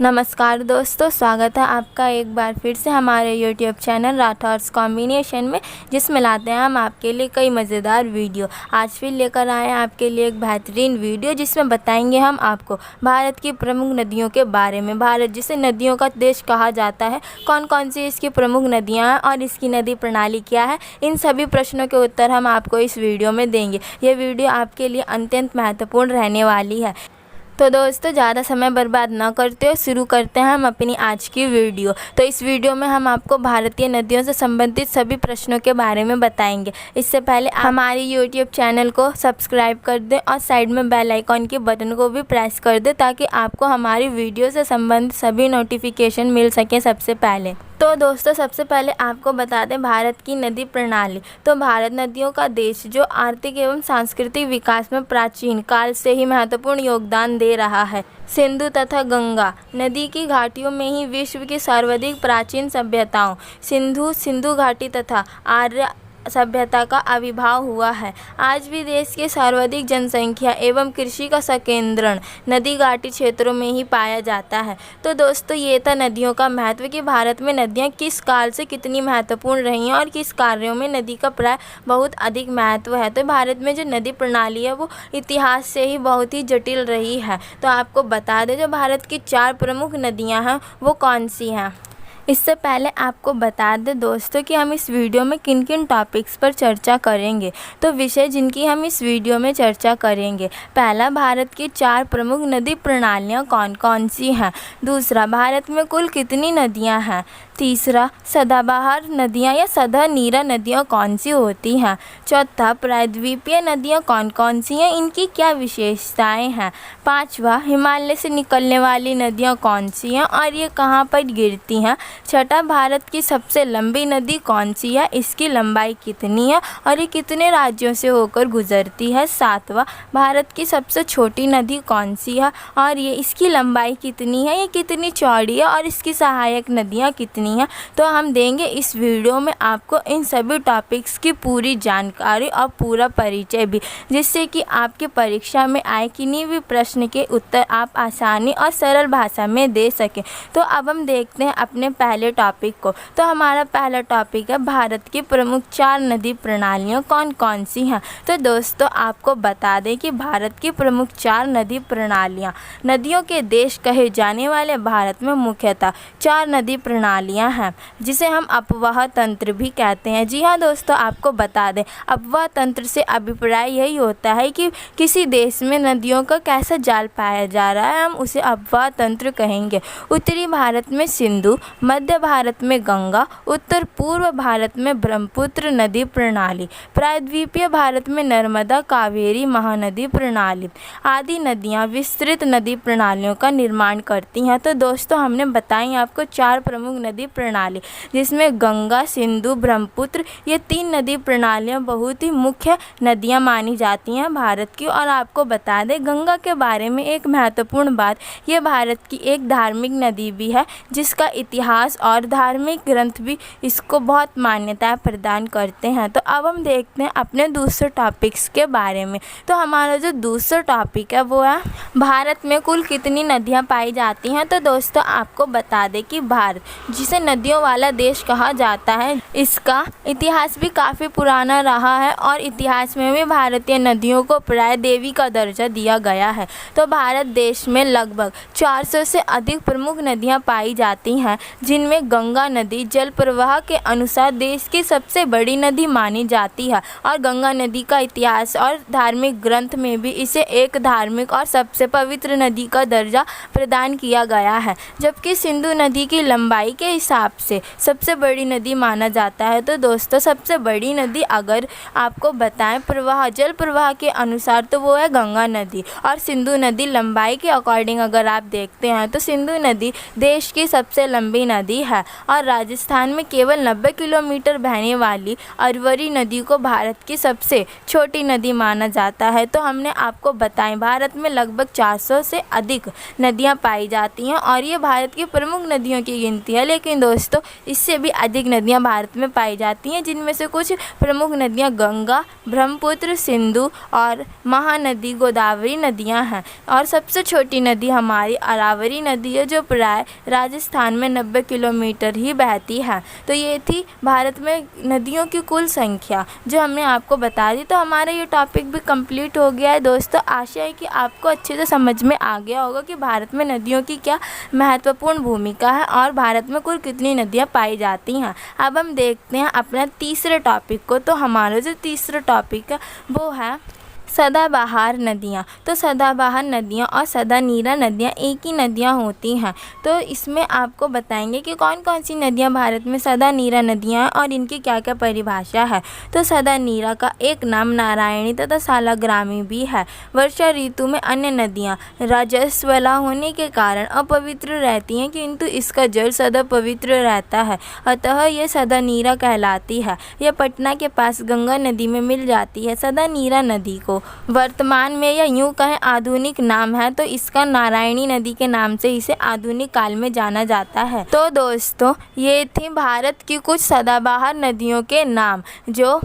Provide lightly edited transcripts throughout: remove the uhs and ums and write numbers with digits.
नमस्कार दोस्तों, स्वागत है आपका एक बार फिर से हमारे यूट्यूब चैनल राठौर्स कॉम्बिनेशन में, जिसमें लाते हैं हम आपके लिए कई मज़ेदार वीडियो। आज फिर लेकर आए हैं आपके लिए एक बेहतरीन वीडियो, जिसमें बताएंगे हम आपको भारत की प्रमुख नदियों के बारे में। भारत जिसे नदियों का देश कहा जाता है, कौन कौन सी इसकी प्रमुख नदियाँ हैं और इसकी नदी प्रणाली क्या है, इन सभी प्रश्नों के उत्तर हम आपको इस वीडियो में देंगे। ये वीडियो आपके लिए अत्यंत महत्वपूर्ण रहने वाली है। तो दोस्तों, ज़्यादा समय बर्बाद ना करते हुए शुरू करते हैं हम अपनी आज की वीडियो। तो इस वीडियो में हम आपको भारतीय नदियों से संबंधित सभी प्रश्नों के बारे में बताएंगे। इससे पहले हमारे यूट्यूब चैनल को सब्सक्राइब कर दें और साइड में बेल आइकॉन के बटन को भी प्रेस कर दें, ताकि आपको हमारी वीडियो से संबंधित सभी नोटिफिकेशन मिल सकें सबसे पहले। तो दोस्तों, सबसे पहले आपको बता दें भारत की नदी प्रणाली। तो भारत नदियों का देश, जो आर्थिक एवं सांस्कृतिक विकास में प्राचीन काल से ही महत्वपूर्ण योगदान दे रहा है। सिंधु तथा गंगा नदी की घाटियों में ही विश्व की सर्वाधिक प्राचीन सभ्यताओं सिंधु घाटी तथा आर्य सभ्यता का आविर्भाव हुआ है। आज भी देश की सर्वाधिक जनसंख्या एवं कृषि का संकेंद्रण नदी घाटी क्षेत्रों में ही पाया जाता है। तो दोस्तों, ये था नदियों का महत्व कि भारत में नदियाँ किस काल से कितनी महत्वपूर्ण रही हैं और किस कार्यों में नदी का प्राय बहुत अधिक महत्व है। तो भारत में जो नदी प्रणाली है वो इतिहास से ही बहुत ही जटिल रही है। तो आपको बता दें, जो भारत की 4 प्रमुख नदियाँ हैं वो कौन सी हैं। इससे पहले आपको बता दें दोस्तों कि हम इस वीडियो में किन किन टॉपिक्स पर चर्चा करेंगे। तो विषय जिनकी हम इस वीडियो में चर्चा करेंगे: पहला, भारत की 4 प्रमुख नदी प्रणालियाँ कौन कौन सी हैं। दूसरा, भारत में कुल कितनी नदियाँ हैं। तीसरा, सदाबहार नदियाँ या सदा नीरा नदियाँ कौन सी होती हैं। चौथा, प्रायद्वीपीय नदियाँ कौन कौन सी हैं, इनकी क्या विशेषताएँ हैं। पाँचवा, हिमालय से निकलने वाली नदियाँ कौन सी हैं और ये कहाँ पर गिरती हैं। छठा, भारत की सबसे लंबी नदी कौन सी है, इसकी लंबाई कितनी है और ये कितने राज्यों से होकर गुजरती है। सातवां, भारत की सबसे छोटी नदी कौन सी है और ये इसकी लंबाई कितनी है, ये कितनी चौड़ी है और इसकी सहायक नदियाँ कितनी हैं। तो हम देंगे इस वीडियो में आपको इन सभी टॉपिक्स की पूरी जानकारी और पूरा परिचय भी, जिससे कि आपकी परीक्षा में आए किन्हीं भी प्रश्न के उत्तर आप आसानी और सरल भाषा में दे सकें। तो अब हम देखते हैं अपने पहले टॉपिक को। तो हमारा पहला टॉपिक है भारत की प्रमुख 4 नदी प्रणालियाँ कौन कौन सी हैं। तो दोस्तों, आपको बता दें कि भारत की प्रमुख 4 नदी प्रणालियाँ, नदियों के देश कहे जाने वाले भारत में मुख्यतः 4 नदी प्रणालियाँ हैं, जिसे हम अपवाह तंत्र भी कहते हैं। जी हाँ दोस्तों, आपको बता दें, अपवाह तंत्र से अभिप्राय यही होता है कि किसी देश में नदियों का कैसा जाल पाया जा रहा है, हम उसे अपवाह तंत्र कहेंगे। उत्तरी भारत में सिंधु, मध्य भारत में गंगा, उत्तर पूर्व भारत में ब्रह्मपुत्र नदी प्रणाली, प्रायद्वीपीय भारत में नर्मदा, कावेरी, महानदी प्रणाली आदि नदियाँ विस्तृत नदी प्रणालियों का निर्माण करती हैं। तो दोस्तों, हमने बताई आपको 4 प्रमुख नदी प्रणाली, जिसमें गंगा, सिंधु, ब्रह्मपुत्र, ये 3 नदी प्रणालियाँ बहुत ही मुख्य नदियाँ मानी जाती हैं भारत की। और आपको बता दें, गंगा के बारे में एक महत्वपूर्ण बात, ये भारत की एक धार्मिक नदी भी है, जिसका इतिहास और धार्मिक ग्रंथ भी इसको बहुत मान्यता प्रदान करते हैं। तो अब हम देखते हैं अपने दूसरे टॉपिक्स के बारे में। तो हमारा जो दूसरा टॉपिक है वो है भारत में कुल कितनी नदियाँ पाई जाती हैं। तो दोस्तों, आपको बता दें कि भारत जिसे नदियों वाला देश कहा जाता है, इसका इतिहास भी काफ़ी पुराना रहा है और इतिहास में भी भारतीय नदियों को प्राय देवी का दर्जा दिया गया है। तो भारत देश में लगभग 400 से अधिक प्रमुख नदियाँ पाई जाती हैं, जिनमें गंगा नदी जल प्रवाह के अनुसार देश की सबसे बड़ी नदी मानी जाती है और गंगा नदी का इतिहास और धार्मिक ग्रंथ में भी इसे एक धार्मिक और सबसे पवित्र नदी का दर्जा प्रदान किया गया है। जबकि सिंधु नदी की लंबाई के हिसाब से सबसे बड़ी नदी माना जाता है। तो दोस्तों, सबसे बड़ी नदी अगर आपको बताएं जल प्रवाह के अनुसार, तो वो है गंगा नदी। और सिंधु नदी लंबाई के अकॉर्डिंग अगर आप देखते हैं तो सिंधु नदी देश की सबसे लंबी नदी है और राजस्थान में केवल 90 किलोमीटर बहने वाली अरवरी नदी को भारत की सबसे छोटी नदी माना जाता है। तो हमने आपको बताएं, भारत में लगभग 400 से अधिक नदियां पाई जाती हैं और ये भारत की प्रमुख नदियों की गिनती है। लेकिन लेकिन दोस्तों इससे भी अधिक नदियाँ भारत में पाई जाती हैं, जिनमें से कुछ प्रमुख नदियाँ गंगा, ब्रह्मपुत्र, सिंधु और महानदी गोदावरी नदियाँ हैं। और सबसे छोटी नदी हमारी अरावली नदी है, जो प्राय राजस्थान में 90 किलोमीटर ही बहती है। तो ये थी भारत में नदियों की कुल संख्या जो हमने आपको बता दी। तो हमारा ये टॉपिक भी कंप्लीट हो गया है दोस्तों। आशा है कि आपको अच्छे से समझ में आ गया होगा कि भारत में नदियों की क्या महत्वपूर्ण भूमिका है और भारत में कुल कितनी नदियाँ पाई जाती हैं। अब हम देखते हैं अपना तीसरे टॉपिक को। तो हमारा जो तीसरा टॉपिक है वो है सदाबहार नदियाँ। तो सदाबहार नदियाँ और सदानीरा नदियाँ एक ही नदियाँ होती हैं। तो इसमें आपको बताएंगे कि कौन कौन सी नदियाँ भारत में सदानीरा नदियाँ हैं और इनकी क्या क्या परिभाषा है। तो सदानीरा का एक नाम नारायणी तथा सालाग्रामी भी है। वर्षा ऋतु में अन्य नदियाँ रजस्वला होने के कारण अपवित्र रहती हैं, किंतु इसका जल सदा पवित्र रहता है, अतः यह सदानीरा कहलाती है। यह पटना के पास गंगा नदी में मिल जाती है। सदानीरा नदी को वर्तमान में या यूं कहें आधुनिक नाम है तो इसका नारायणी नदी के नाम से इसे आधुनिक काल में जाना जाता है। तो दोस्तों ये थी भारत की कुछ सदाबहार नदियों के नाम जो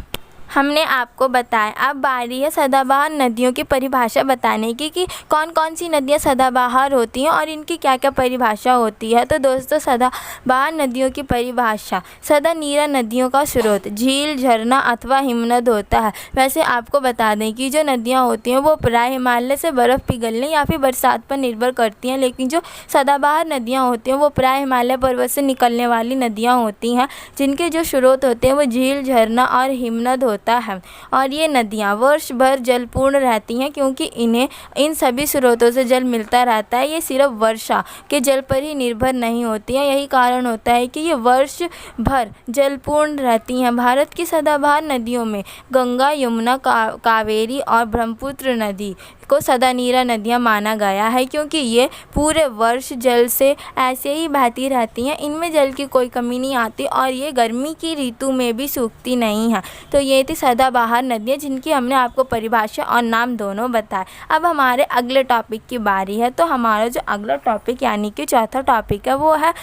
हमने आपको बताया। अब बारी है सदाबहार नदियों की परिभाषा बताने की कि कौन कौन सी नदियाँ सदाबहार होती हैं और इनकी क्या क्या परिभाषा होती है। तो दोस्तों सदाबहार नदियों की परिभाषा: सदानीरा नदियों का स्रोत झील, झरना अथवा हिमनद होता है। वैसे आपको बता दें कि जो नदियाँ होती हैं वो प्राय हिमालय से बर्फ़ पिघलने या फिर बरसात पर निर्भर करती हैं, लेकिन जो सदाबहार नदियाँ होती हैं वो प्राय हिमालय पर्वत से निकलने वाली नदियाँ होती हैं, जिनके जो स्रोत होते हैं वो झील, झरना और हिमनद होता है। और ये नदियाँ वर्ष भर जलपूर्ण रहती हैं, क्योंकि इन्हें इन सभी स्रोतों से जल मिलता रहता है। ये सिर्फ वर्षा के जल पर ही निर्भर नहीं होती हैं, यही कारण होता है कि ये वर्ष भर जलपूर्ण रहती हैं। भारत की सदाबहार नदियों में गंगा, यमुना, कावेरी और ब्रह्मपुत्र नदी को सदानीरा नदियाँ माना गया है, क्योंकि ये पूरे वर्ष जल से ऐसे ही बहती रहती हैं। इनमें जल की कोई कमी नहीं आती और ये गर्मी की ऋतु में भी सूखती नहीं है। तो ये थी सदाबहार नदियाँ, जिनकी हमने आपको परिभाषा और नाम दोनों बताए। अब हमारे अगले टॉपिक की बारी है। तो हमारा जो अगला टॉपिक यानी कि चौथा टॉपिक है वो है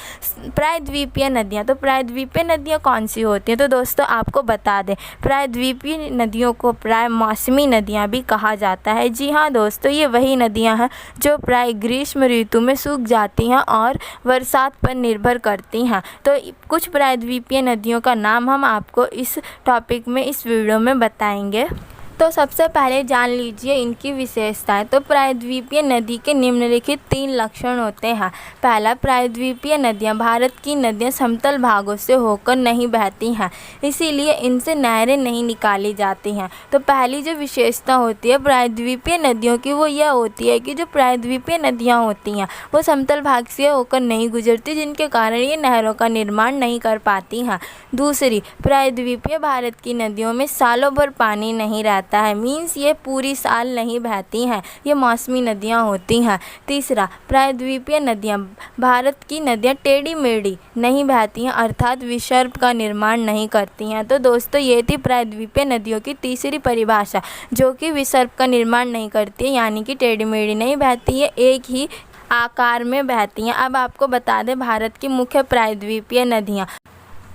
प्रायद्वीपीय नदियाँ। तो प्रायद्वीपीय नदियाँ कौन सी होती हैं? तो दोस्तों आपको बता दें, प्रायद्वीपीय नदियों को प्राय मौसमी नदियाँ भी कहा जाता है। जी हाँ दोस्तों, ये वही नदियाँ हैं जो प्राय ग्रीष्म ऋतु में सूख जाती हैं और बरसात पर निर्भर करती हैं। तो कुछ प्रायद्वीपीय नदियों का नाम हम आपको इस टॉपिक में इस वीडियो में बताएंगे। तो सबसे पहले जान लीजिए इनकी विशेषताएं। तो प्रायद्वीपीय नदी के निम्नलिखित 3 लक्षण होते हैं। पहला, प्रायद्वीपीय नदियां भारत की नदियां समतल भागों से होकर नहीं बहती हैं, इसीलिए इनसे नहरें नहीं निकाली जाती हैं। तो पहली जो विशेषता होती है प्रायद्वीपीय नदियों की वो यह होती है कि जो प्रायद्वीपीय नदियाँ होती हैं वो समतल भाग से होकर नहीं गुजरती, जिनके कारण ये नहरों का निर्माण नहीं कर पाती हैं। दूसरी, प्रायद्वीपीय भारत की नदियों में सालों भर पानी नहीं रहता है, मीन्स ये पूरी साल नहीं बहती हैं, ये मौसमी नदियाँ होती हैं। तीसरा, प्रायद्वीपीय नदियाँ भारत की नदियाँ टेढ़ी मेढ़ी नहीं बहती हैं, अर्थात विसर्प का निर्माण नहीं करती हैं। तो दोस्तों ये थी प्रायद्वीपीय नदियों की तीसरी परिभाषा, जो कि विसर्प का निर्माण नहीं करती है, यानी कि टेढ़ी मेढ़ी नहीं बहती है, एक ही आकार में बहती हैं। अब आपको बता दें भारत की मुख्य प्रायद्वीपीय नदियाँ।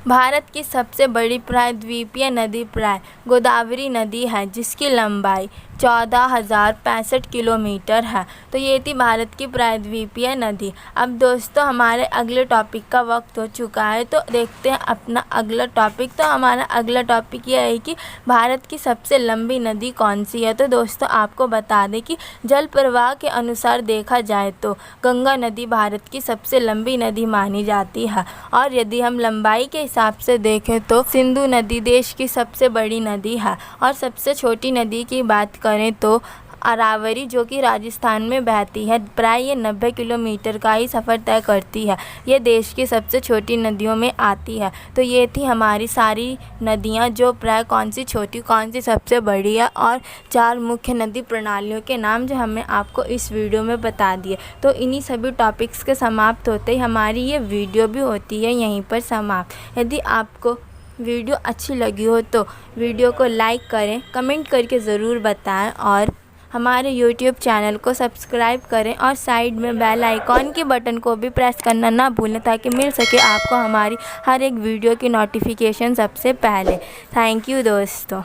भारत की सबसे बड़ी प्रायद्वीपीय नदी प्राय गोदावरी नदी है, जिसकी लंबाई 14,065 किलोमीटर है। तो ये थी भारत की प्रायद्वीपीय नदी। अब दोस्तों हमारे अगले टॉपिक का वक्त हो चुका है, तो देखते हैं अपना अगला टॉपिक। तो हमारा अगला टॉपिक ये है कि भारत की सबसे लंबी नदी कौन सी है। तो दोस्तों आपको बता दें कि जल प्रवाह के अनुसार देखा जाए तो गंगा नदी भारत की सबसे लंबी नदी मानी जाती है, और यदि हम लंबाई के हिसाब से देखें तो सिंधु नदी देश की सबसे बड़ी नदी है। और सबसे छोटी नदी की बात करें तो अरावली, जो कि राजस्थान में बहती है, प्राय ये 90 किलोमीटर का ही सफ़र तय करती है। ये देश की सबसे छोटी नदियों में आती है। तो ये थी हमारी सारी नदियाँ जो प्राय कौन सी छोटी कौन सी सबसे बड़ी है, और 4 मुख्य नदी प्रणालियों के नाम जो हमने आपको इस वीडियो में बता दिए। तो इन्हीं सभी टॉपिक्स के समाप्त होते ही हमारी ये वीडियो भी होती है यहीं पर समाप्त। यदि आपको वीडियो अच्छी लगी हो तो वीडियो को लाइक करें, कमेंट करके ज़रूर बताएं और हमारे यूट्यूब चैनल को सब्सक्राइब करें और साइड में बेल आइकॉन के बटन को भी प्रेस करना ना भूलें ताकि मिल सके आपको हमारी हर एक वीडियो की नोटिफिकेशन सबसे पहले। थैंक यू दोस्तों।